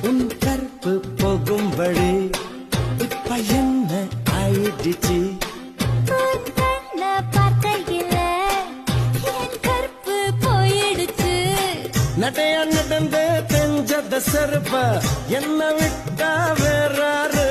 உன் கற்பு போகும் வழி இப்ப என்ன ஆயிடுச்சு நடைய நடந்து தெஞ்சத செருப்ப என்ன விட்டா வேறாரு